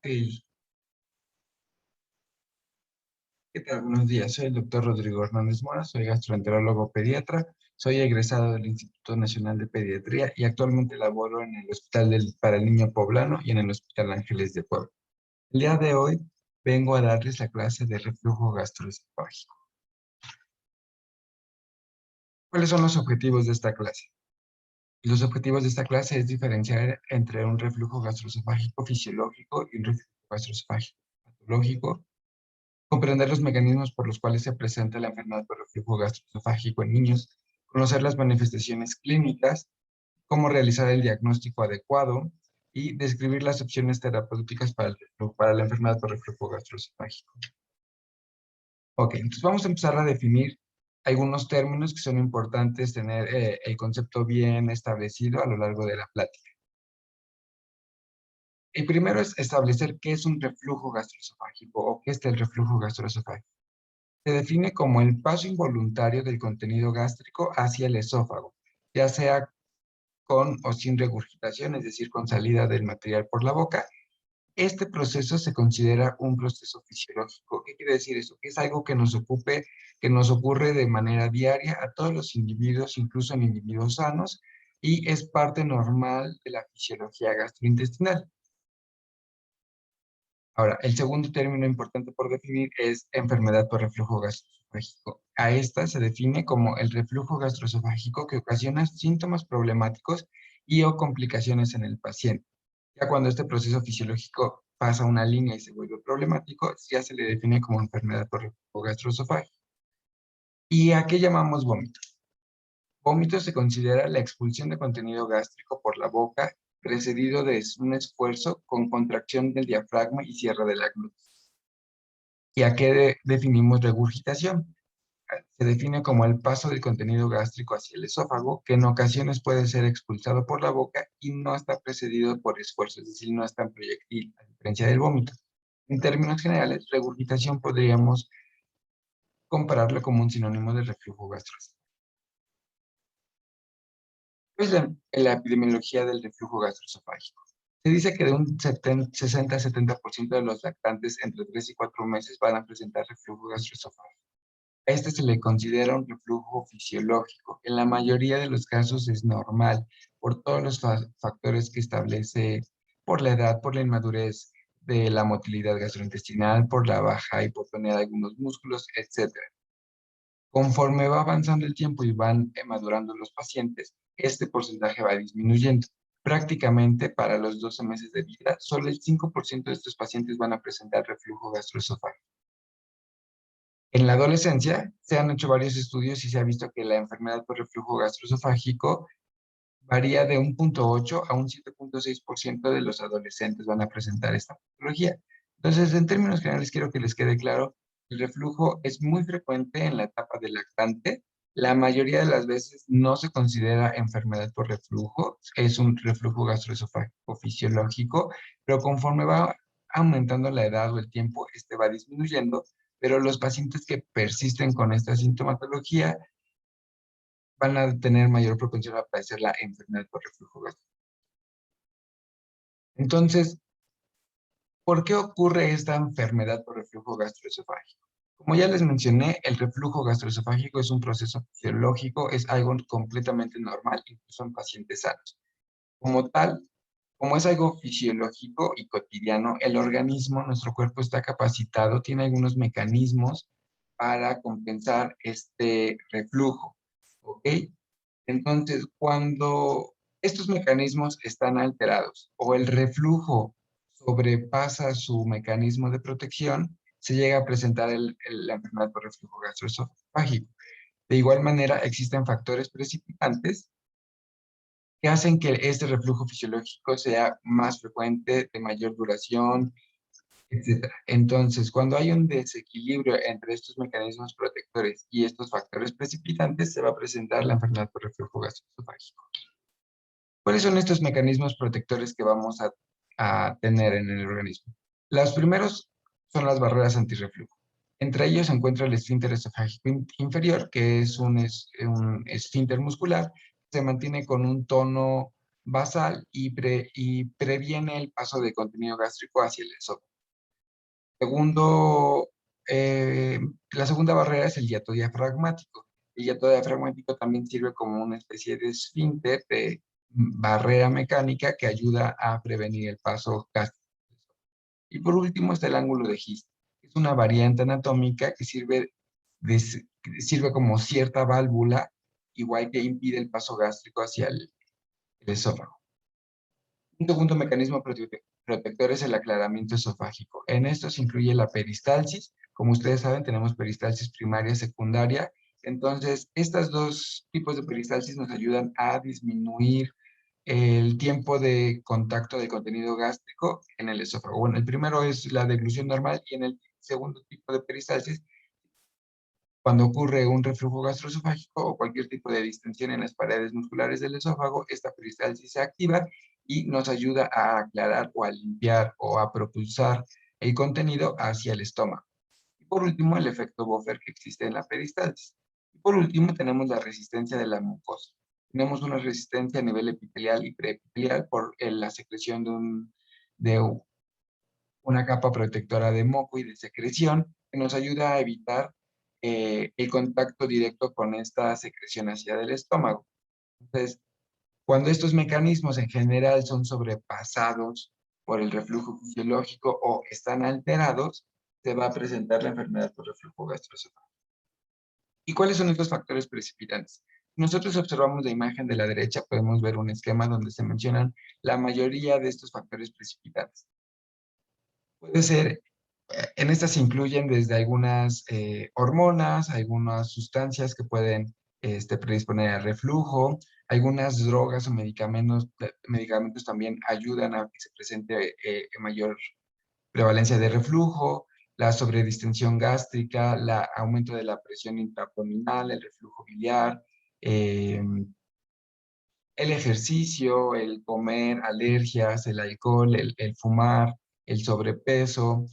Ok, ¿qué tal? Buenos días. Soy el doctor Rodrigo Hernández Mora, soy gastroenterólogo pediatra, soy egresado del Instituto Nacional de Pediatría y actualmente laboro en el Hospital para el Niño Poblano y en el Hospital Ángeles de Puebla. El día de hoy vengo a darles la clase de reflujo gastroesofágico. ¿Cuáles son los objetivos de esta clase? Los objetivos de esta clase es diferenciar entre un reflujo gastroesofágico fisiológico y un reflujo gastroesofágico patológico, comprender los mecanismos por los cuales se presenta la enfermedad por reflujo gastroesofágico en niños, conocer las manifestaciones clínicas, cómo realizar el diagnóstico adecuado y describir las opciones terapéuticas para la enfermedad por reflujo gastroesofágico. Ok, entonces vamos a empezar a definir algunos términos que son importantes tener el concepto bien establecido a lo largo de la plática. El primero es establecer qué es un reflujo gastroesofágico o qué es el reflujo gastroesofágico. Se define como el paso involuntario del contenido gástrico hacia el esófago, ya sea con o sin regurgitación, es decir, con salida del material por la boca. Este proceso se considera un proceso fisiológico. ¿Qué quiere decir eso? Que es algo que nos ocurre de manera diaria a todos los individuos, incluso en individuos sanos, y es parte normal de la fisiología gastrointestinal. Ahora, el segundo término importante por definir es enfermedad por reflujo gastroesofágico. A esta se define como el reflujo gastroesofágico que ocasiona síntomas problemáticos y o complicaciones en el paciente. Ya cuando este proceso fisiológico pasa una línea y se vuelve problemático, ya se le define como enfermedad por reflujo gastroesofágico. ¿Y a qué llamamos vómito? Vómito se considera la expulsión de contenido gástrico por la boca precedido de un esfuerzo con contracción del diafragma y cierre de la glotis. ¿Y a qué definimos regurgitación? Se define como el paso del contenido gástrico hacia el esófago, que en ocasiones puede ser expulsado por la boca y no está precedido por esfuerzo, es decir, no está en proyectil, a diferencia del vómito. En términos generales, regurgitación podríamos compararlo como un sinónimo de reflujo gastroesofágico. Pues la epidemiología del reflujo gastroesofágico. Se dice que de un 60-70% de los lactantes entre 3 y 4 meses van a presentar reflujo gastroesofágico. A este se le considera un reflujo fisiológico. En la mayoría de los casos es normal por todos los factores que establece, por la edad, por la inmadurez de la motilidad gastrointestinal, por la baja hipotonía de algunos músculos, etcétera. Conforme va avanzando el tiempo y van madurando los pacientes, este porcentaje va disminuyendo. Prácticamente para los 12 meses de vida, solo el 5% de estos pacientes van a presentar reflujo gastroesofágico. En la adolescencia se han hecho varios estudios y se ha visto que la enfermedad por reflujo gastroesofágico varía de 1,8 a un 7,6% de los adolescentes van a presentar esta patología. Entonces, en términos generales, quiero que les quede claro, el reflujo es muy frecuente en la etapa del lactante. La mayoría de las veces no se considera enfermedad por reflujo, es un reflujo gastroesofágico fisiológico, pero conforme va aumentando la edad o el tiempo, este va disminuyendo, pero los pacientes que persisten con esta sintomatología van a tener mayor propensión a padecer la enfermedad por reflujo gastroesofágico. Entonces, ¿por qué ocurre esta enfermedad por reflujo gastroesofágico? Como ya les mencioné, el reflujo gastroesofágico es un proceso fisiológico, es algo completamente normal, incluso en pacientes sanos. Como tal, como es algo fisiológico y cotidiano, el organismo, nuestro cuerpo está capacitado, tiene algunos mecanismos para compensar este reflujo, ¿ok? Entonces, cuando estos mecanismos están alterados o el reflujo sobrepasa su mecanismo de protección, se llega a presentar la enfermedad por reflujo gastroesofágico. De igual manera, existen factores precipitantes que hacen que este reflujo fisiológico sea más frecuente, de mayor duración, etcétera. Entonces, cuando hay un desequilibrio entre estos mecanismos protectores y estos factores precipitantes, se va a presentar la enfermedad por reflujo gastroesofágico. ¿Cuáles son estos mecanismos protectores que vamos a tener en el organismo? Los primeros son las barreras antirreflujo. Entre ellos se encuentra el esfínter esofágico inferior, que es un esfínter muscular, se mantiene con un tono basal y previene el paso de contenido gástrico hacia el esófago. Segundo, la segunda barrera es el hiato diafragmático. El hiato diafragmático también sirve como una especie de esfínter, de barrera mecánica que ayuda a prevenir el paso gástrico. Y por último está el ángulo de His. Es una variante anatómica que sirve como cierta válvula, igual que impide el paso gástrico hacia el esófago. Un segundo mecanismo protector es el aclaramiento esofágico. En esto se incluye la peristalsis. Como ustedes saben, tenemos peristalsis primaria y secundaria. Entonces, estos dos tipos de peristalsis nos ayudan a disminuir el tiempo de contacto del contenido gástrico en el esófago. Bueno, el primero es la deglución normal y en el segundo tipo de peristalsis, cuando ocurre un reflujo gastroesofágico o cualquier tipo de distensión en las paredes musculares del esófago, esta peristalsis se activa y nos ayuda a aclarar o a limpiar o a propulsar el contenido hacia el estómago. Y por último, el efecto buffer que existe en la peristalsis. Y por último, tenemos la resistencia de la mucosa. Tenemos una resistencia a nivel epitelial y preepitelial por la secreción de una capa protectora de moco y de secreción que nos ayuda a evitar el contacto directo con esta secreción hacia del estómago. Entonces, cuando estos mecanismos en general son sobrepasados por el reflujo fisiológico o están alterados, se va a presentar la enfermedad por reflujo gastroesofágico. ¿Y cuáles son estos factores precipitantes? Nosotros observamos la imagen de la derecha, podemos ver un esquema donde se mencionan la mayoría de estos factores precipitantes. Puede ser, en estas se incluyen desde algunas hormonas, algunas sustancias que pueden predisponer al reflujo, algunas drogas o medicamentos también ayudan a que se presente mayor prevalencia de reflujo, la sobredistensión gástrica, el aumento de la presión intraabdominal, el reflujo biliar, el ejercicio, el comer, alergias, el alcohol, el fumar, el sobrepeso.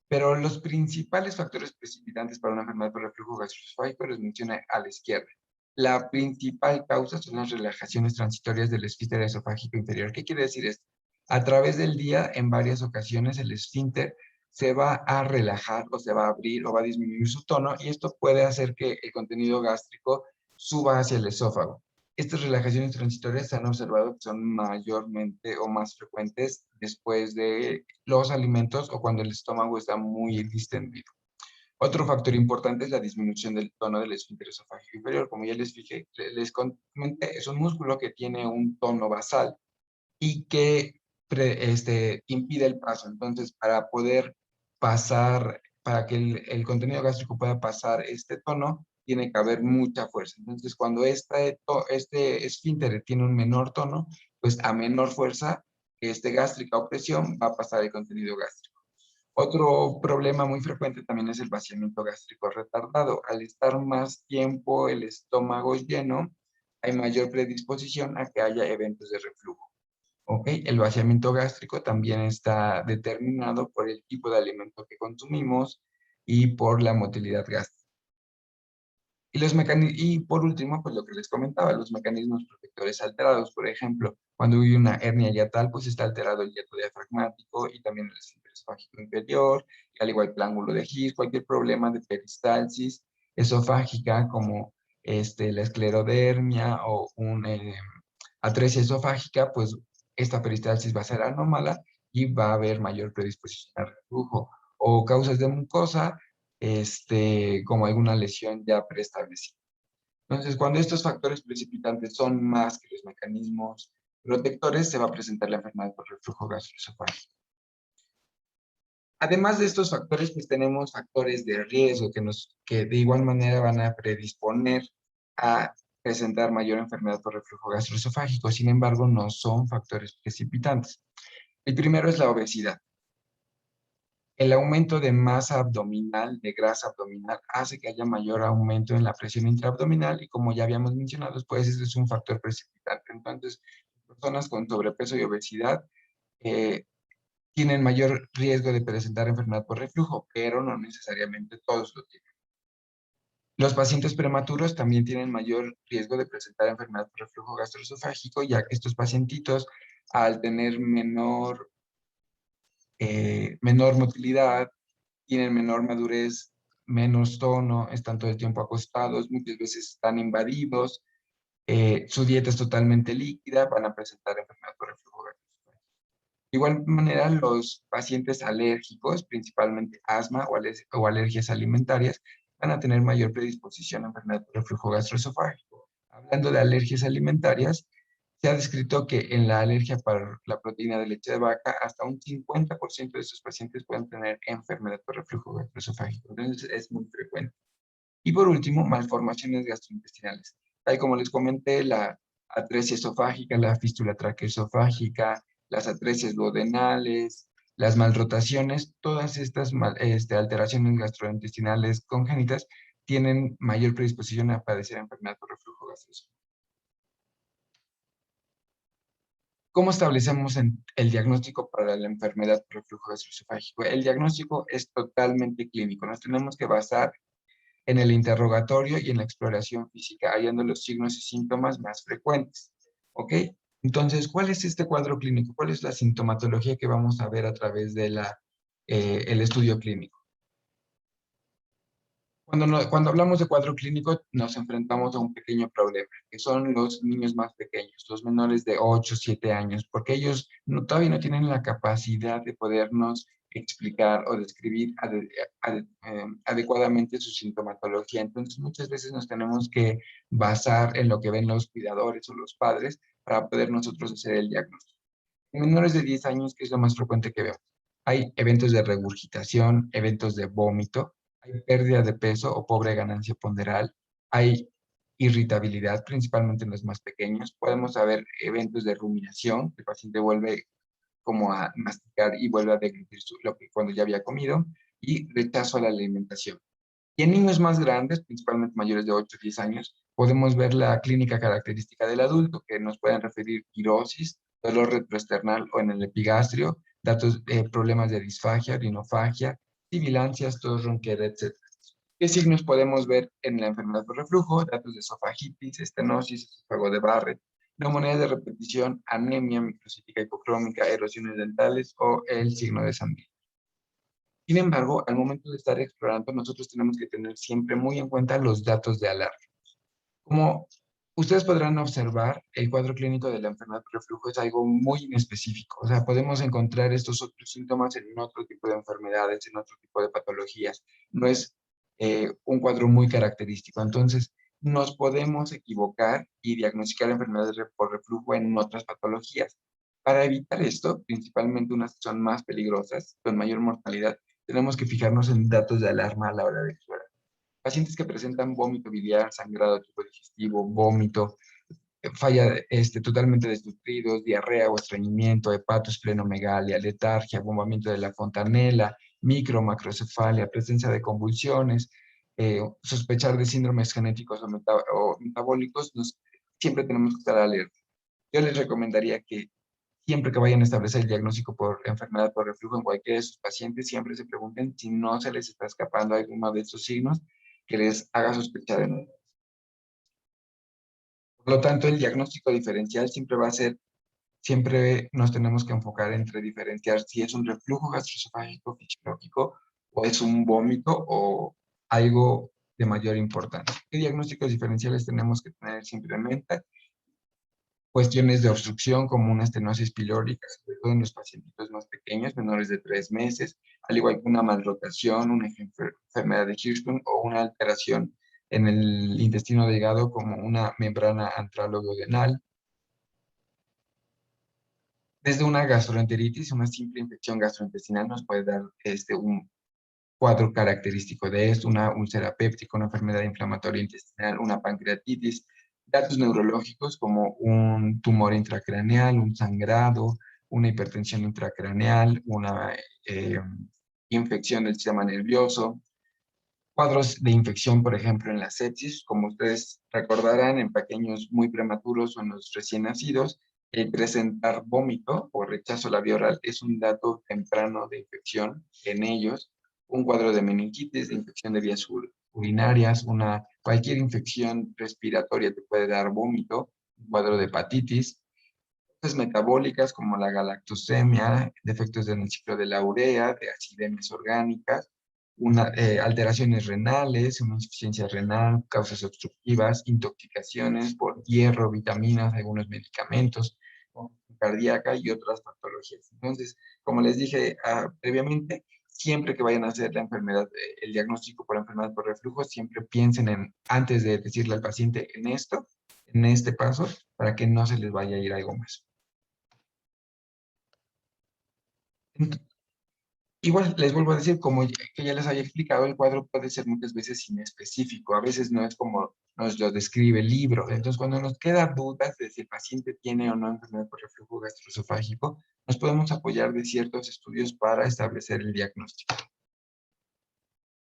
Pero los principales factores precipitantes para una enfermedad por reflujo gastroesofágico los menciona a la izquierda. La principal causa son las relajaciones transitorias del esfínter esofágico inferior. ¿Qué quiere decir esto? A través del día, en varias ocasiones, el esfínter se va a relajar o se va a abrir o va a disminuir su tono y esto puede hacer que el contenido gástrico suba hacia el esófago. Estas relajaciones transitorias se han observado que son mayormente o más frecuentes después de los alimentos o cuando el estómago está muy distendido. Otro factor importante es la disminución del tono del esfínter esofágico inferior. Como ya les comenté, es un músculo que tiene un tono basal y que impide el paso. Entonces, para poder pasar, para que el contenido gástrico pueda pasar este tono, tiene que haber mucha fuerza. Entonces, cuando este esfínter tiene un menor tono, pues a menor fuerza gástrica o presión va a pasar el contenido gástrico. Otro problema muy frecuente también es el vaciamiento gástrico retardado. Al estar más tiempo el estómago lleno, hay mayor predisposición a que haya eventos de reflujo. ¿Ok? El vaciamiento gástrico también está determinado por el tipo de alimento que consumimos y por la motilidad gástrica. Y por último, pues lo que les comentaba, los mecanismos protectores alterados. Por ejemplo, cuando hay una hernia hiatal, pues está alterado el hiato diafragmático y también el esfínter esofágico inferior, y al igual que el ángulo de His, cualquier problema de peristalsis esofágica como la esclerodermia o una atresia esofágica, pues esta peristalsis va a ser anómala y va a haber mayor predisposición al reflujo. O causas de mucosa, como alguna lesión ya preestablecida. Entonces, cuando estos factores precipitantes son más que los mecanismos protectores, se va a presentar la enfermedad por reflujo gastroesofágico. Además de estos factores, pues tenemos factores de riesgo que de igual manera van a predisponer a presentar mayor enfermedad por reflujo gastroesofágico. Sin embargo, no son factores precipitantes. El primero es la obesidad. El aumento de masa abdominal, de grasa abdominal, hace que haya mayor aumento en la presión intraabdominal y como ya habíamos mencionado, pues ese es un factor precipitante. Entonces, personas con sobrepeso y obesidad tienen mayor riesgo de presentar enfermedad por reflujo, pero no necesariamente todos lo tienen. Los pacientes prematuros también tienen mayor riesgo de presentar enfermedad por reflujo gastroesofágico, ya que estos pacientitos, al tener menor motilidad, tienen menor madurez, menos tono, están todo el tiempo acostados, muchas veces están invadidos, su dieta es totalmente líquida, van a presentar enfermedad por reflujo gastroesofágico. De igual manera, los pacientes alérgicos, principalmente asma o alergias alimentarias, van a tener mayor predisposición a enfermedad por reflujo gastroesofágico. Hablando de alergias alimentarias, se ha descrito que en la alergia para la proteína de leche de vaca, hasta un 50% de estos pacientes pueden tener enfermedad por reflujo gastroesofágico. Entonces, es muy frecuente. Y por último, malformaciones gastrointestinales. Tal como les comenté, la atresia esofágica, la fístula traqueoesofágica, las atresias duodenales, las malrotaciones, todas estas alteraciones gastrointestinales congénitas tienen mayor predisposición a padecer enfermedad por reflujo gastroesofágico. ¿Cómo establecemos el diagnóstico para la enfermedad por reflujo gastroesofágico? El diagnóstico es totalmente clínico. Nos tenemos que basar en el interrogatorio y en la exploración física, hallando los signos y síntomas más frecuentes. ¿Ok? Entonces, ¿cuál es este cuadro clínico? ¿Cuál es la sintomatología que vamos a ver a través de el estudio clínico? Cuando hablamos de cuadro clínico, nos enfrentamos a un pequeño problema, que son los niños más pequeños, los menores de 8 o 7 años, porque ellos todavía no tienen la capacidad de podernos explicar o describir adecuadamente su sintomatología. Entonces, muchas veces nos tenemos que basar en lo que ven los cuidadores o los padres para poder nosotros hacer el diagnóstico. En menores de 10 años, ¿qué es lo más frecuente que vemos? Hay eventos de regurgitación, eventos de vómito, hay pérdida de peso o pobre ganancia ponderal, hay irritabilidad, principalmente en los más pequeños. Podemos saber eventos de ruminación, que el paciente vuelve como a masticar y vuelve a deglutir lo que cuando ya había comido, y rechazo a la alimentación. Y en niños más grandes, principalmente mayores de 8 o 10 años, podemos ver la clínica característica del adulto, que nos pueden referir pirosis, dolor retroesternal o en el epigastrio, problemas de disfagia, rinofagia, sibilancias, tos, ronquera, etc. ¿Qué signos podemos ver en la enfermedad por reflujo? Datos de esofagitis, estenosis, esófago de Barrett, neumonía de repetición, anemia microcítica hipocrómica, erosiones dentales o el signo de Sandin. Sin embargo, al momento de estar explorando, nosotros tenemos que tener siempre muy en cuenta los datos de alarma. Como ustedes podrán observar, el cuadro clínico de la enfermedad por reflujo es algo muy inespecífico. O sea, podemos encontrar estos otros síntomas en otro tipo de enfermedades, en otro tipo de patologías. No es un cuadro muy característico. Entonces, nos podemos equivocar y diagnosticar enfermedades por reflujo en otras patologías. Para evitar esto, principalmente unas que son más peligrosas, con mayor mortalidad, tenemos que fijarnos en datos de alarma a la hora de explorar. Pacientes que presentan vómito biliar, sangrado de tubo digestivo, vómito, falla totalmente desnutridos, diarrea o estreñimiento, hepatosplenomegalia, letargia, bombamiento de la fontanela, macrocefalia, presencia de convulsiones, sospechar de síndromes genéticos o metabólicos, siempre tenemos que estar alerta. Yo les recomendaría que siempre que vayan a establecer el diagnóstico por enfermedad por reflujo en cualquiera de sus pacientes, siempre se pregunten si no se les está escapando alguno de estos signos que les haga sospechar de nuevo. Por lo tanto, el diagnóstico diferencial siempre nos tenemos que enfocar entre diferenciar si es un reflujo gastroesofágico fisiológico o es un vómito o algo de mayor importancia. ¿Qué diagnósticos diferenciales tenemos que tener siempre en mente? Cuestiones de obstrucción como una estenosis pilórica, sobre todo en los pacientitos más pequeños, menores de 3 meses, al igual que una malrotación, una enfermedad de Hirschsprung o una alteración en el intestino delgado como una membrana antraloduodenal. Desde una gastroenteritis, una simple infección gastrointestinal nos puede dar un cuadro característico de esto, una úlcera péptica, una enfermedad inflamatoria intestinal, una pancreatitis, datos neurológicos como un tumor intracraneal, un sangrado, una hipertensión intracraneal, una infección del sistema nervioso, cuadros de infección, por ejemplo, en la sepsis, como ustedes recordarán, en pequeños muy prematuros o en los recién nacidos, el presentar vómito o rechazo a la vía oral es un dato temprano de infección en ellos, un cuadro de meningitis, de infección de vías urinarias, cualquier infección respiratoria te puede dar vómito, un cuadro de hepatitis, cosas metabólicas como la galactosemia, defectos en el ciclo de la urea, de acidemias orgánicas, alteraciones renales, una insuficiencia renal, causas obstructivas, intoxicaciones por hierro, vitaminas, algunos medicamentos, cardíaca y otras patologías. Entonces, como les dije previamente, siempre que vayan a hacer la enfermedad, el diagnóstico por enfermedad por reflujo, siempre piensen antes de decirle al paciente en esto, en este paso, para que no se les vaya a ir algo más. Igual, les vuelvo a decir, como que ya les había explicado, el cuadro puede ser muchas veces inespecífico, a veces no es como nos lo describe el libro. Entonces, cuando nos queda dudas de si el paciente tiene o no enfermedad por reflujo gastroesofágico, nos podemos apoyar de ciertos estudios para establecer el diagnóstico.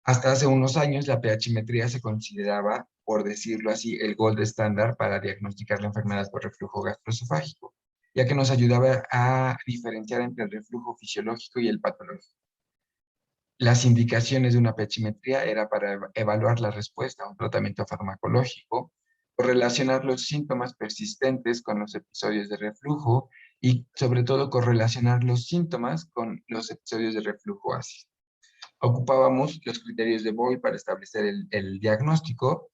Hasta hace unos años, la pH-metría se consideraba, por decirlo así, el gold estándar para diagnosticar la enfermedad por reflujo gastroesofágico, ya que nos ayudaba a diferenciar entre el reflujo fisiológico y el patológico. Las indicaciones de una pH-metría era para evaluar la respuesta a un tratamiento farmacológico, correlacionar los síntomas persistentes con los episodios de reflujo y, sobre todo, correlacionar los síntomas con los episodios de reflujo ácido. Ocupábamos los criterios de Boyle para establecer el diagnóstico,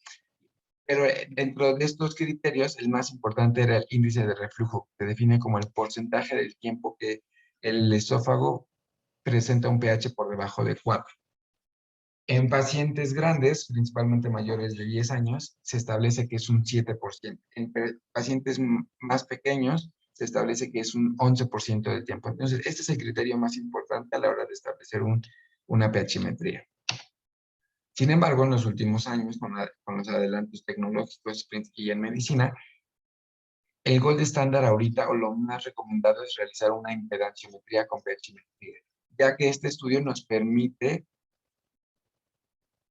pero dentro de estos criterios, el más importante era el índice de reflujo, que se define como el porcentaje del tiempo que el esófago presenta un pH por debajo de 4. En pacientes grandes, principalmente mayores de 10 años, se establece que es un 7%. En pacientes más pequeños, se establece que es un 11% del tiempo. Entonces, este es el criterio más importante a la hora de establecer una pH-metría. Sin embargo, en los últimos años, con los adelantos tecnológicos y en medicina, el gold estándar ahorita, o lo más recomendado, es realizar una impedanciometría con pH-metría, ya que este estudio nos permite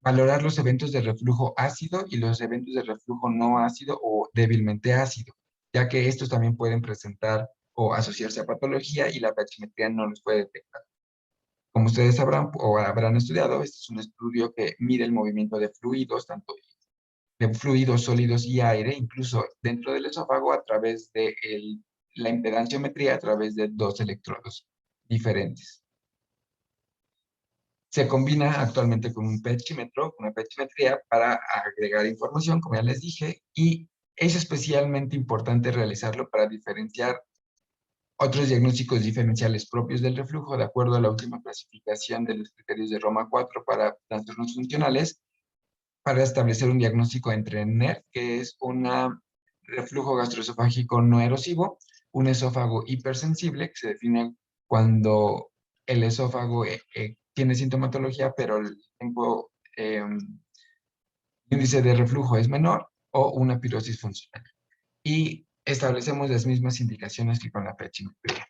valorar los eventos de reflujo ácido y los eventos de reflujo no ácido o débilmente ácido, ya que estos también pueden presentar o asociarse a patología y la pH-metría no los puede detectar. Como ustedes sabrán o habrán estudiado, este es un estudio que mide el movimiento de fluidos, tanto de fluidos sólidos y aire, incluso dentro del esófago, a través de la impedanciometría, a través de 2 electrodos diferentes. Se combina actualmente con un pHímetro, una pHmetría, para agregar información, como ya les dije, y es especialmente importante realizarlo para diferenciar otros diagnósticos diferenciales propios del reflujo, de acuerdo a la última clasificación de los criterios de Roma 4 para trastornos funcionales, para establecer un diagnóstico entre NERF, que es un reflujo gastroesofágico no erosivo, un esófago hipersensible, que se define cuando el esófago tiene sintomatología, pero el índice de reflujo es menor, o una pirosis funcional. Y establecemos las mismas indicaciones que con la pH-metría.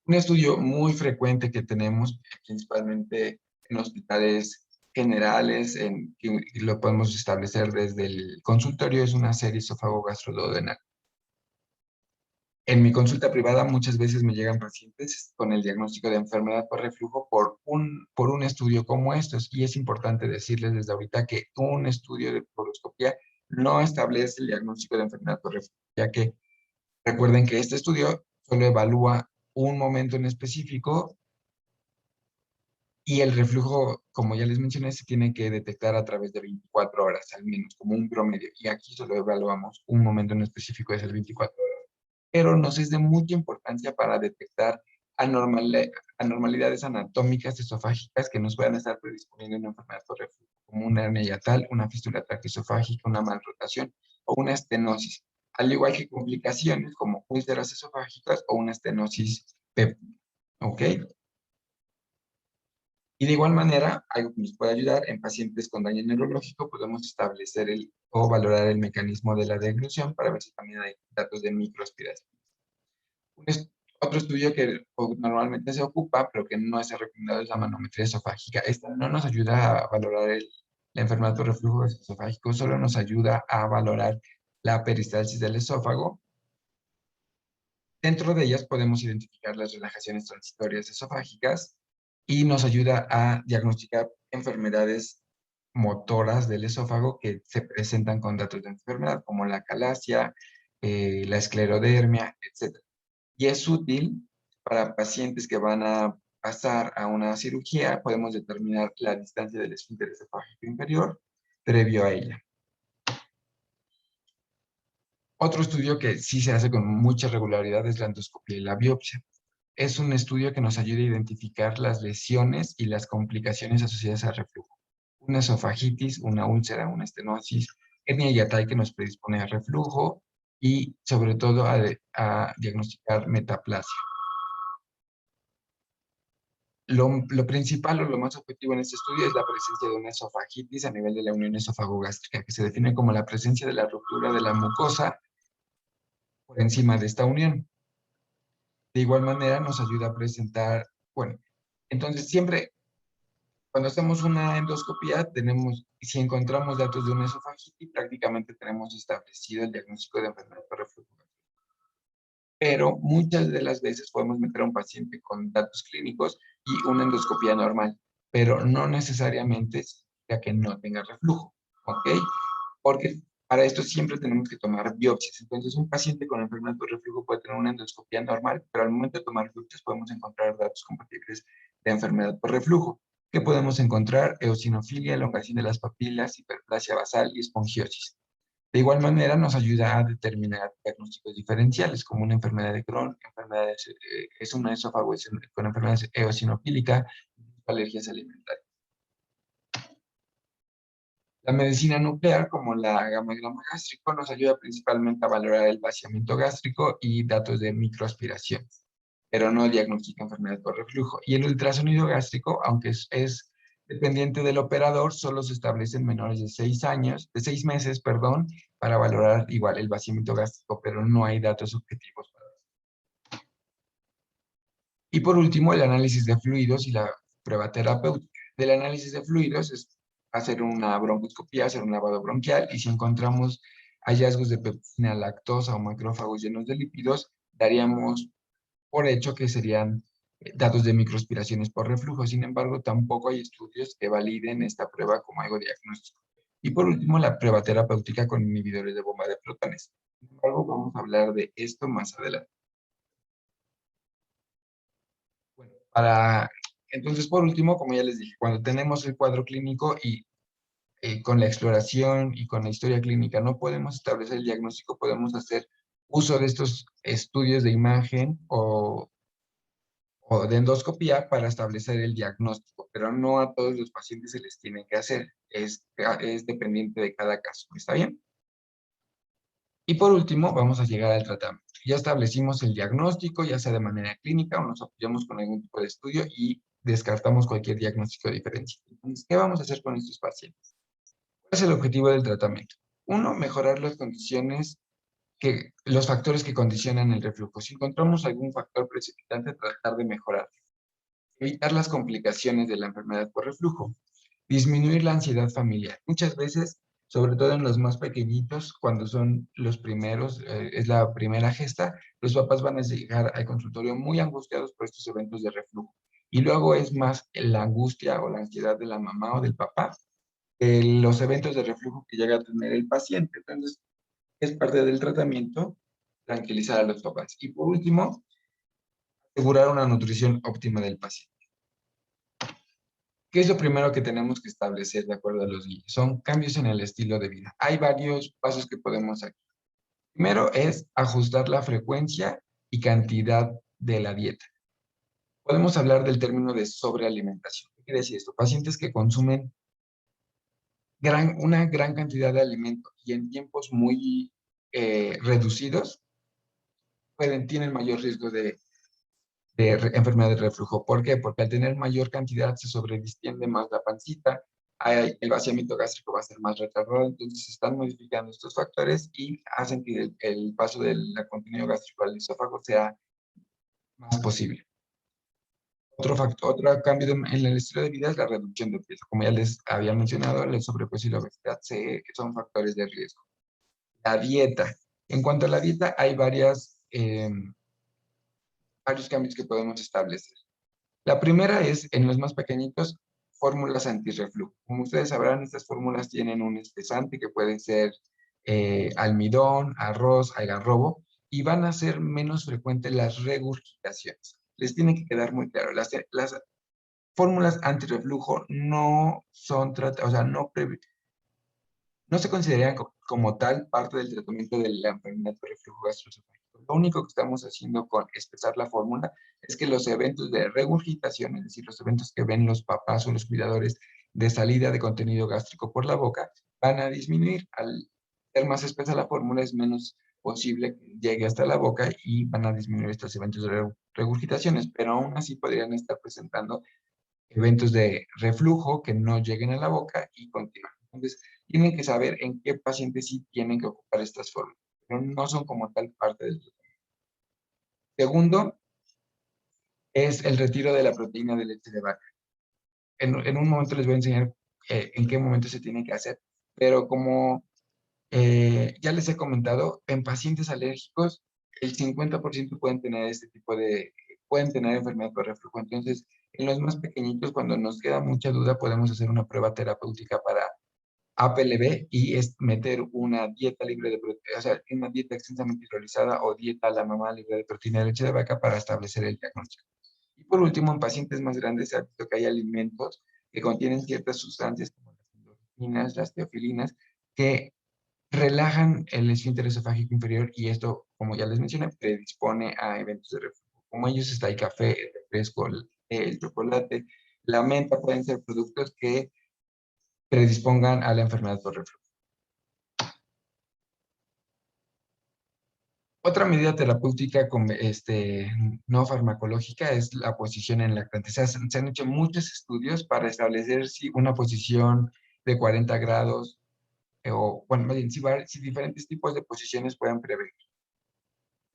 Un estudio muy frecuente que tenemos, principalmente en hospitales generales, que lo podemos establecer desde el consultorio, es una serie esófago-gastroduodenal. En mi consulta privada muchas veces me llegan pacientes con el diagnóstico de enfermedad por reflujo por un estudio como estos, y es importante decirles desde ahorita que un estudio de colposcopía no establece el diagnóstico de enfermedad por reflujo, ya que recuerden que este estudio solo evalúa un momento en específico y el reflujo, como ya les mencioné, se tiene que detectar a través de 24 horas al menos, como un promedio, y aquí solo evaluamos un momento en específico, es el 24 horas. Pero nos es de mucha importancia para detectar anormalidades anatómicas esofágicas que nos puedan estar predisponiendo a una enfermedad por reflujo, como una hernia hiatal, una fístula traqueosofágica, una malrotación o una estenosis, al igual que complicaciones como úlceras esofágicas o una estenosis péptica. ¿Ok? Y de igual manera, algo que nos puede ayudar en pacientes con daño neurológico, podemos establecer o valorar el mecanismo de la deglución para ver si también hay datos de microaspiración. Otro estudio que normalmente se ocupa, pero que no es recomendado, es la manometría esofágica. Esta no nos ayuda a valorar la enfermedad por reflujo esofágico, solo nos ayuda a valorar la peristalsis del esófago. Dentro de ellas podemos identificar las relajaciones transitorias esofágicas y nos ayuda a diagnosticar enfermedades motoras del esófago que se presentan con datos de enfermedad, como la calasia, la esclerodermia, etc. Y es útil para pacientes que van a pasar a una cirugía, podemos determinar la distancia del esfínter esofágico inferior previo a ella. Otro estudio que sí se hace con mucha regularidad es la endoscopia y la biopsia. Es un estudio que nos ayuda a identificar las lesiones y las complicaciones asociadas al reflujo. Una esofagitis, una úlcera, una estenosis, hernia hiatal que nos predispone al reflujo y sobre todo a diagnosticar metaplasia. Lo principal o lo más objetivo en este estudio es la presencia de una esofagitis a nivel de la unión esófago-gástrica, que se define como la presencia de la ruptura de la mucosa por encima de esta unión. De igual manera nos ayuda a presentar, bueno, entonces siempre cuando hacemos una endoscopía si encontramos datos de una esofagitis, prácticamente tenemos establecido el diagnóstico de enfermedad por reflujo. Pero muchas de las veces podemos meter a un paciente con datos clínicos y una endoscopía normal, pero no necesariamente significa que no tenga reflujo, ¿ok? Porque para esto siempre tenemos que tomar biopsias. Entonces, un paciente con enfermedad por reflujo puede tener una endoscopía normal, pero al momento de tomar biopsias podemos encontrar datos compatibles de enfermedad por reflujo. ¿Qué podemos encontrar? Eosinofilia, elongación de las papilas, hiperplasia basal y esponjiosis. De igual manera, nos ayuda a determinar diagnósticos diferenciales, como una enfermedad de Crohn, es una esófago con enfermedad eosinofílica, alergias alimentarias. La medicina nuclear, como la gamma-grama gástrico, nos ayuda principalmente a valorar el vaciamiento gástrico y datos de microaspiración, pero no diagnostica enfermedad por reflujo. Y el ultrasonido gástrico, aunque es dependiente del operador, solo se establece en menores de 6 meses, perdón, para valorar igual el vaciamiento gástrico, pero no hay datos objetivos para eso. Y por último, el análisis de fluidos y la prueba terapéutica. Del análisis de fluidos es hacer una broncoscopía, hacer un lavado bronquial, y si encontramos hallazgos de pepsina, lactosa o macrófagos llenos de lípidos, daríamos por hecho que serían datos de microaspiraciones por reflujo. Sin embargo, tampoco hay estudios que validen esta prueba como algo diagnóstico. Y por último, la prueba terapéutica con inhibidores de bomba de protones. Sin embargo, vamos a hablar de esto más adelante. Bueno, entonces, por último, como ya les dije, cuando tenemos el cuadro clínico y con la exploración y con la historia clínica no podemos establecer el diagnóstico, podemos hacer uso de estos estudios de imagen o de endoscopía para establecer el diagnóstico, pero no a todos los pacientes se les tiene que hacer, es dependiente de cada caso, ¿está bien? Y por último, vamos a llegar al tratamiento. Ya establecimos el diagnóstico, ya sea de manera clínica o nos apoyamos con algún tipo de estudio y descartamos cualquier diagnóstico diferencial. Entonces, ¿qué vamos a hacer con estos pacientes? ¿Cuál es el objetivo del tratamiento? Uno, mejorar las condiciones los factores que condicionan el reflujo. Si encontramos algún factor precipitante, tratar de mejorar. Evitar las complicaciones de la enfermedad por reflujo. Disminuir la ansiedad familiar. Muchas veces, sobre todo en los más pequeñitos, cuando son los primeros, es la primera gesta, los papás van a llegar al consultorio muy angustiados por estos eventos de reflujo. Y luego es más la angustia o la ansiedad de la mamá o del papá que los eventos de reflujo que llega a tener el paciente. Entonces, es parte del tratamiento tranquilizar a los papás. Y por último, asegurar una nutrición óptima del paciente. ¿Qué es lo primero que tenemos que establecer de acuerdo a los guías? Son cambios en el estilo de vida. Hay varios pasos que podemos hacer. Primero es ajustar la frecuencia y cantidad de la dieta. Podemos hablar del término de sobrealimentación. ¿Qué quiere decir esto? Pacientes que consumen una gran cantidad de alimento y en tiempos muy reducidos, tienen mayor riesgo de enfermedad de reflujo. ¿Por qué? Porque al tener mayor cantidad se sobredistiende más la pancita, el vaciamiento gástrico va a ser más retardado, entonces se están modificando estos factores y hacen que el paso del contenido gástrico al esófago sea más posible. Otro cambio en el estilo de vida es la reducción de peso. Como ya les había mencionado, el sobrepeso y la obesidad son factores de riesgo. La dieta. En cuanto a la dieta, hay varios cambios que podemos establecer. La primera es, en los más pequeñitos, fórmulas antirreflujo. Como ustedes sabrán, estas fórmulas tienen un espesante que puede ser almidón, arroz, algarrobo, y van a ser menos frecuentes las regurgitaciones. Les tiene que quedar muy claro, las fórmulas antirreflujo no son, o sea, no se consideran como tal parte del tratamiento de la enfermedad por reflujo gastroesofágico. Lo único que estamos haciendo con espesar la fórmula es que los eventos de regurgitación, es decir, los eventos que ven los papás o los cuidadores de salida de contenido gástrico por la boca, van a disminuir. Al ser más espesa la fórmula, es menos posible que llegue hasta la boca y van a disminuir estos eventos de regurgitaciones, pero aún así podrían estar presentando eventos de reflujo que no lleguen a la boca y continúan. Entonces, tienen que saber en qué pacientes sí tienen que ocupar estas fórmulas, pero no son como tal parte del tratamiento. Segundo, es el retiro de la proteína de leche de vaca. En un momento les voy a enseñar en qué momento se tiene que hacer, pero como ya les he comentado, en pacientes alérgicos, el 50% pueden tener enfermedad por reflujo. Entonces, en los más pequeñitos, cuando nos queda mucha duda, podemos hacer una prueba terapéutica para APLB y es meter una dieta libre de proteína, o sea, una dieta extensamente hidrolizada o dieta a la mamá libre de proteína de leche de vaca para establecer el diagnóstico. Y por último, en pacientes más grandes se ha visto que hay alimentos que contienen ciertas sustancias como las endorfinas, las teofilinas, que relajan el esfínter esofágico inferior y esto, como ya les mencioné, predispone a eventos de reflujo. Como ellos está el café, el refresco, el chocolate, la menta, pueden ser productos que predispongan a la enfermedad por reflujo. Otra medida terapéutica no farmacológica es la posición en lactante. Se han hecho muchos estudios para establecer si una posición de 40 grados o, bueno, más bien, si diferentes tipos de posiciones pueden prevenir.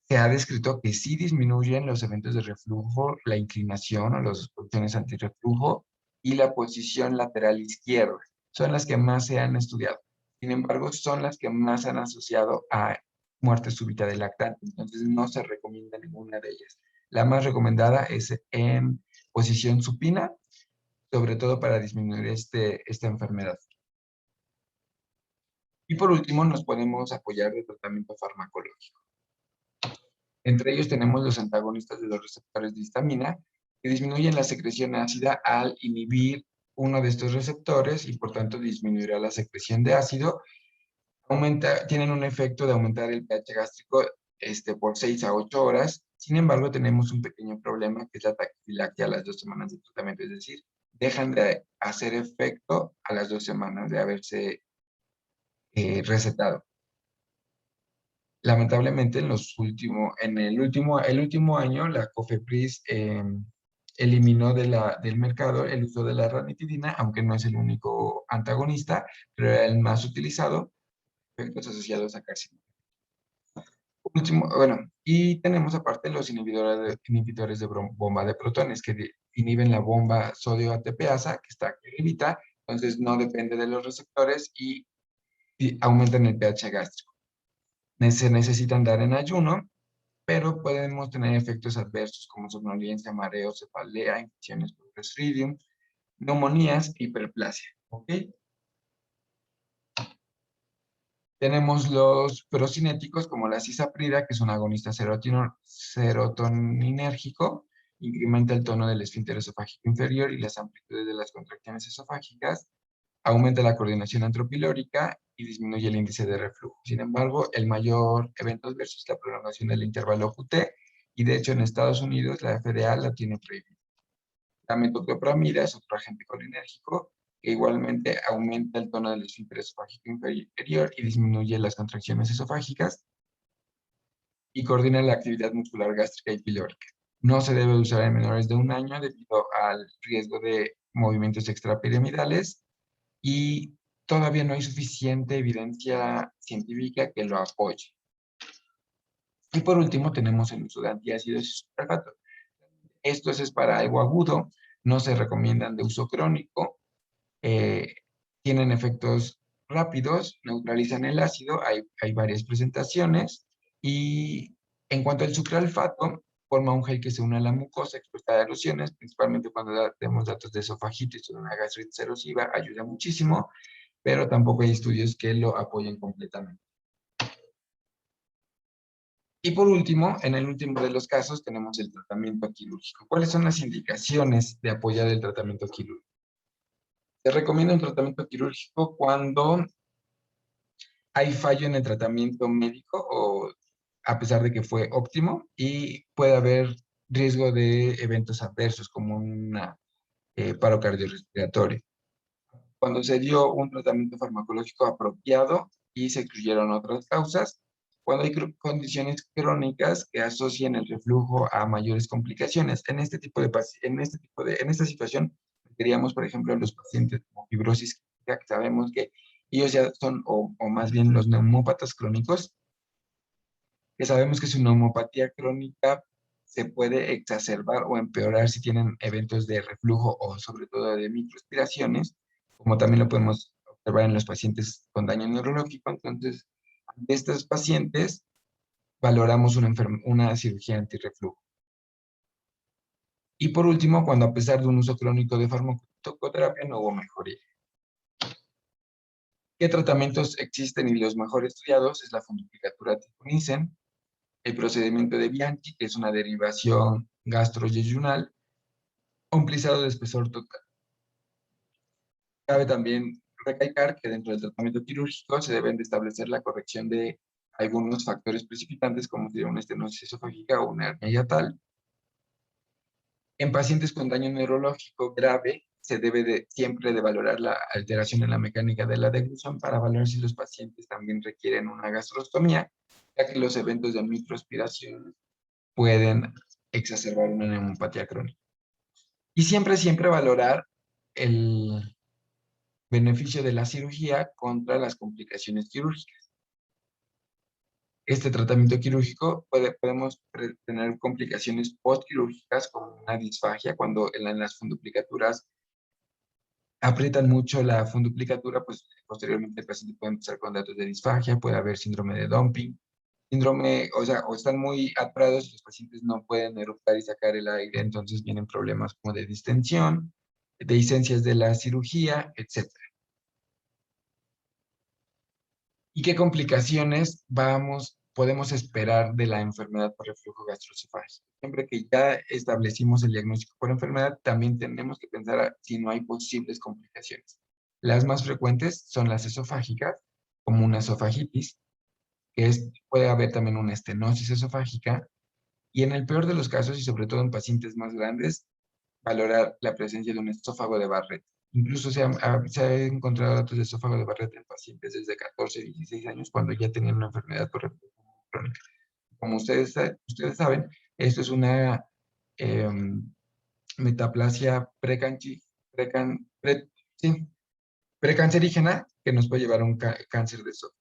Se ha descrito que sí disminuyen los eventos de reflujo, la inclinación o las posiciones antirreflujo y la posición lateral izquierda. Son las que más se han estudiado. Sin embargo, son las que más se han asociado a muerte súbita del lactante. Entonces, no se recomienda ninguna de ellas. La más recomendada es en posición supina, sobre todo para disminuir esta enfermedad. Y por último, nos podemos apoyar de tratamiento farmacológico. Entre ellos tenemos los antagonistas de los receptores de histamina, que disminuyen la secreción ácida al inhibir uno de estos receptores y por tanto disminuirá la secreción de ácido. Tienen un efecto de aumentar el pH gástrico por 6 a 8 horas. Sin embargo, tenemos un pequeño problema que es la taquifilaxia a las 2 semanas de tratamiento, es decir, dejan de hacer efecto a las 2 semanas de haberse recetado. Lamentablemente, el último año, la COFEPRIS eliminó del mercado el uso de la ranitidina, aunque no es el único antagonista, pero era el más utilizado, efectos asociados a carcinoma. Último, bueno, y tenemos aparte los inhibidores de bomba de protones, que inhiben la bomba sodio ATPasa, que está aquí arribita, entonces no depende de los receptores y aumentan el pH gástrico. Se necesitan dar en ayuno, pero podemos tener efectos adversos como somnolencia, mareo, cefalea, infecciones por Clostridium, neumonías, hiperplasia. ¿Ok? Tenemos los procinéticos como la cisaprida, que es un agonista serotoninérgico, incrementa el tono del esfínter esofágico inferior y las amplitudes de las contracciones esofágicas, aumenta la coordinación antropilórica y disminuye el índice de reflujo. Sin embargo, el mayor evento adverso es la prolongación del intervalo QT, y de hecho en Estados Unidos la FDA la tiene prohibida. La metoclopramida es otro agente colinérgico que igualmente aumenta el tono del esfínter esofágico inferior y disminuye las contracciones esofágicas y coordina la actividad muscular gástrica y pilórica. No se debe usar en menores de 1 año debido al riesgo de movimientos extrapiramidales y todavía no hay suficiente evidencia científica que lo apoye. Y por último tenemos el uso de antiácidos y sulfato. Estos es para algo agudo, no se recomiendan de uso crónico, tienen efectos rápidos, neutralizan el ácido, hay varias presentaciones, y en cuanto al sucralfato, forma un gel que se une a la mucosa expuesta a erupciones, principalmente cuando tenemos datos de esofagitis o una gastritis erosiva, ayuda muchísimo, pero tampoco hay estudios que lo apoyen completamente. Y por último, en el último de los casos, tenemos el tratamiento quirúrgico. ¿Cuáles son las indicaciones de apoyar el tratamiento quirúrgico? Se recomienda un tratamiento quirúrgico cuando hay fallo en el tratamiento médico o a pesar de que fue óptimo y puede haber riesgo de eventos adversos como un paro cardiorrespiratorio. Cuando se dio un tratamiento farmacológico apropiado y se excluyeron otras causas, cuando hay condiciones crónicas que asocian el reflujo a mayores complicaciones. En esta situación, queríamos, por ejemplo, los pacientes con fibrosis quística, que sabemos que ellos ya son, o más bien los neumópatas crónicos, que sabemos que su neumopatía crónica se puede exacerbar o empeorar si tienen eventos de reflujo o sobre todo de microaspiraciones, como también lo podemos observar en los pacientes con daño neurológico. Entonces, de estos pacientes valoramos una cirugía antirreflujo. Y por último, cuando a pesar de un uso crónico de farmacoterapia no hubo mejoría. ¿Qué tratamientos existen y los mejor estudiados? Es la fundoplicatura tipo Nissen, el procedimiento de Bianchi, que es una derivación gastroyeyunal, o un plisado de espesor total. Cabe también recalcar que dentro del tratamiento quirúrgico se deben de establecer la corrección de algunos factores precipitantes, como sería una estenosis esofágica o una hernia hiatal. En pacientes con daño neurológico grave, se debe siempre de valorar la alteración en la mecánica de la deglución para valorar si los pacientes también requieren una gastrostomía, ya que los eventos de microaspiración pueden exacerbar una neumopatía crónica. Y siempre valorar el beneficio de la cirugía contra las complicaciones quirúrgicas. Este tratamiento quirúrgico podemos tener complicaciones postquirúrgicas como una disfagia, cuando en las funduplicaturas aprietan mucho la funduplicatura, pues posteriormente el paciente puede empezar con datos de disfagia, puede haber síndrome de dumping, o están muy atorados y los pacientes no pueden eructar y sacar el aire, entonces vienen problemas como de distensión, de licencias de la cirugía, etc. ¿Y qué complicaciones podemos esperar de la enfermedad por reflujo gastroesofágico? Siempre que ya establecimos el diagnóstico por enfermedad, también tenemos que pensar si no hay posibles complicaciones. Las más frecuentes son las esofágicas, como una esofagitis, puede haber también una estenosis esofágica, y en el peor de los casos, y sobre todo en pacientes más grandes, valorar la presencia de un esófago de Barrett. Incluso se ha encontrado datos de esófago de Barrett en pacientes desde 14, 16 años cuando ya tenían una enfermedad por reflujo crónica. Como ustedes saben, esto es una metaplasia sí, precancerígena que nos puede llevar a un cáncer de esófago.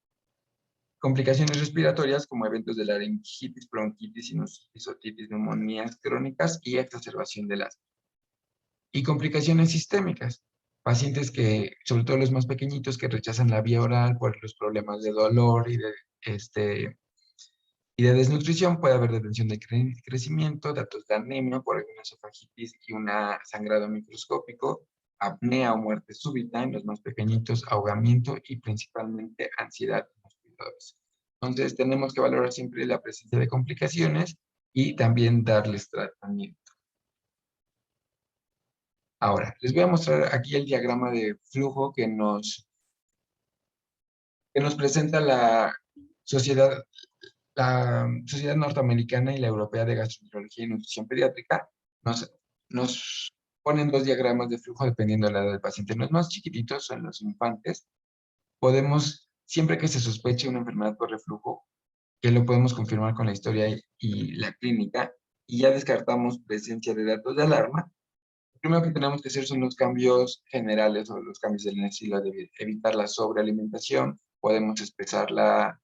Complicaciones respiratorias como eventos de laringitis, bronquitis, sinusitis, otitis, neumonías crónicas y exacerbación del asma. Y complicaciones sistémicas, pacientes que, sobre todo los más pequeñitos, que rechazan la vía oral por los problemas de dolor y de desnutrición, puede haber detención de crecimiento, datos de anemia por alguna esofagitis y un sangrado microscópico, apnea o muerte súbita en los más pequeñitos, ahogamiento y principalmente ansiedad en los cuidadores. Entonces tenemos que valorar siempre la presencia de complicaciones y también darles tratamiento. Ahora, les voy a mostrar aquí el diagrama de flujo que nos presenta la Sociedad Norteamericana y la Europea de Gastroenterología y Nutrición Pediátrica. Nos ponen dos diagramas de flujo dependiendo de la edad del paciente. Los más chiquititos son los infantes. Siempre que se sospeche una enfermedad por reflujo, que lo podemos confirmar con la historia y la clínica, y ya descartamos presencia de datos de alarma, lo primero que tenemos que hacer son los cambios generales o los cambios del estilo de vida. Evitar la sobrealimentación, podemos espesar la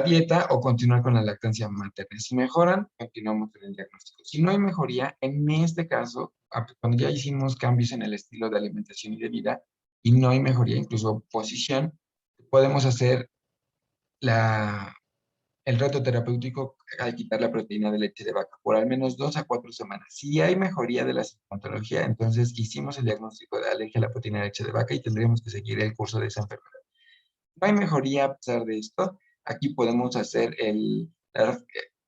dieta o continuar con la lactancia materna. Si mejoran, continuamos con el diagnóstico. Si no hay mejoría, en este caso, cuando ya hicimos cambios en el estilo de alimentación y de vida y no hay mejoría, incluso posición, podemos hacer El reto terapéutico al quitar la proteína de leche de vaca por al menos 2 a 4 semanas. Si hay mejoría de la sintomatología, entonces hicimos el diagnóstico de alergia a la proteína de leche de vaca y tendríamos que seguir el curso de esa enfermedad. No hay mejoría a pesar de esto. Aquí podemos hacer el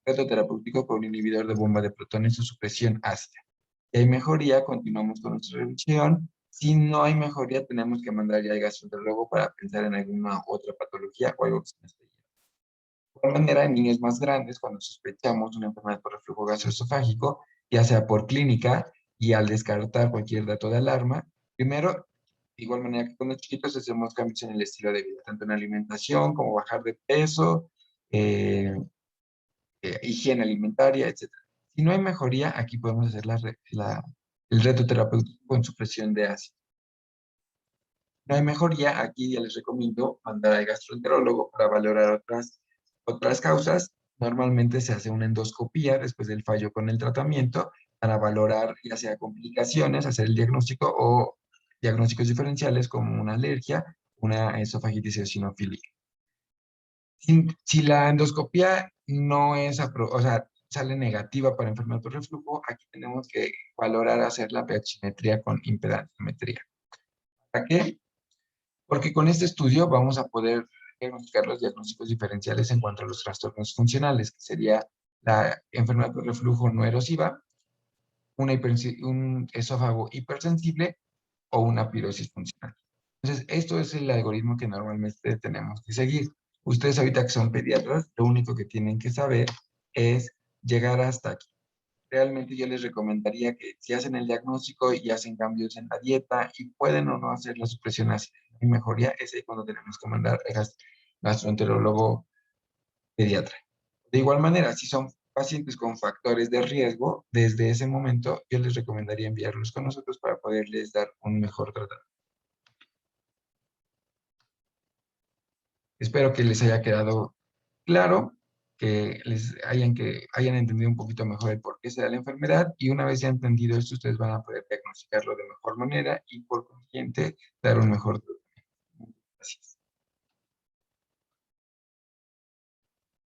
reto terapéutico con un inhibidor de bomba de protones o supresión ácida. Si hay mejoría, continuamos con nuestra revisión. Si no hay mejoría, tenemos que mandar ya al gastroenterólogo para pensar en alguna otra patología o algo que se nos esté. De igual manera, en niños más grandes, cuando sospechamos una enfermedad por reflujo gastroesofágico, ya sea por clínica y al descartar cualquier dato de alarma, primero, de igual manera que con los chiquitos, hacemos cambios en el estilo de vida, tanto en alimentación como bajar de peso, eh, higiene alimentaria, etcétera. Si no hay mejoría, aquí podemos hacer el reto terapéutico con supresión de ácido. No hay mejoría, aquí ya les recomiendo mandar al gastroenterólogo para valorar otras causas. Normalmente se hace una endoscopía después del fallo con el tratamiento para valorar ya sea complicaciones, hacer el diagnóstico o diagnósticos diferenciales como una alergia, una esofagitis eosinofílica. Si la endoscopía no es, o sea, sale negativa para enfermedad por reflujo, aquí tenemos que valorar hacer la pH-metría con impedanciometría. ¿Para qué? Porque con este estudio vamos a poder diagnosticar los diagnósticos diferenciales en cuanto a los trastornos funcionales, que sería la enfermedad por reflujo no erosiva, un esófago hipersensible o una pirosis funcional. Entonces, esto es el algoritmo que normalmente tenemos que seguir. Ustedes ahorita que son pediatras, lo único que tienen que saber es llegar hasta aquí. Realmente yo les recomendaría que si hacen el diagnóstico y hacen cambios en la dieta y pueden o no hacer la supresión ácida y mejoría, es ahí cuando tenemos que mandar al gastroenterólogo pediatra. De igual manera, si son pacientes con factores de riesgo, desde ese momento yo les recomendaría enviarlos con nosotros para poderles dar un mejor tratamiento. Espero que les haya quedado claro, que hayan entendido un poquito mejor el por qué se da la enfermedad y una vez ya entendido esto, ustedes van a poder diagnosticarlo de mejor manera y por consiguiente dar un mejor tratamiento.